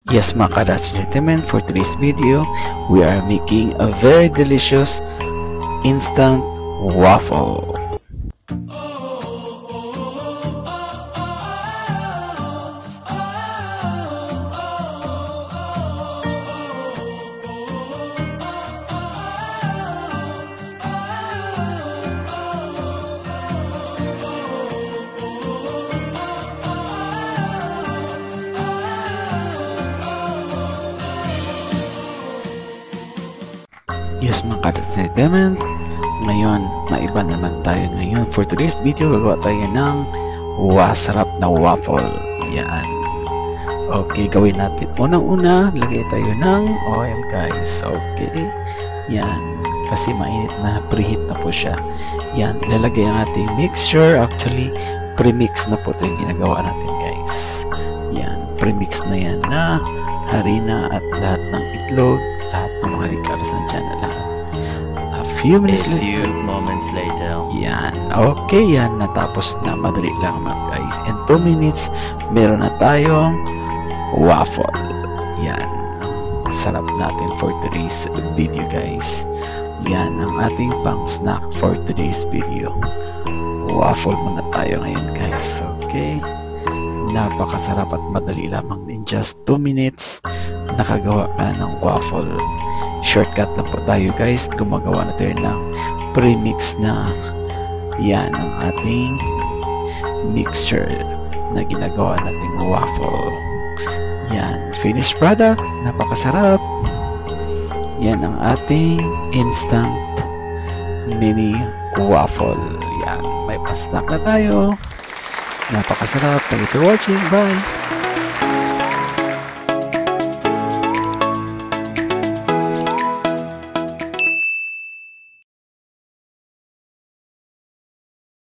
Yes mga ka-Rats gentlemen, for today's video, we are making a very delicious instant waffle. Yes mga ka-Rats gentlemen, ngayon maiba naman tayo ngayon. For today's video, gagawa tayo ng masarap na waffle. Yan. Okay, gawin natin. Unang-una, lagay tayo ng oil guys. Okay. Yan. Kasi mainit na, preheat na po siya. Yan. Ilalagay ang ating mixture. Actually, premix na po ito yung ginagawa natin guys. Yan. Premix na yan na harina at lahat ng itlog. Lahat ng mga recarbs nandiyan na lahat. A few moments later. Yan. Okay, yan. Natapos na. Madali lang mga guys. In 2 minutes, meron na tayong waffle. Yan. Sarap natin for today's video guys. Yan ang ating pang snack for today's video. Waffle muna tayo ngayon guys. Okay. Napakasarap at madali lamang. In just 2 minutes, nakagawa ka ng waffle. Shortcut lang po tayo guys. Gumagawa na tayo ng premix na yan ang ating mixture na ginagawa nating waffle. Yan. Finished product. Napakasarap. Yan ang ating instant mini waffle. Yan. May pa-snack na tayo. Napakasarap. Thank you for watching. Bye!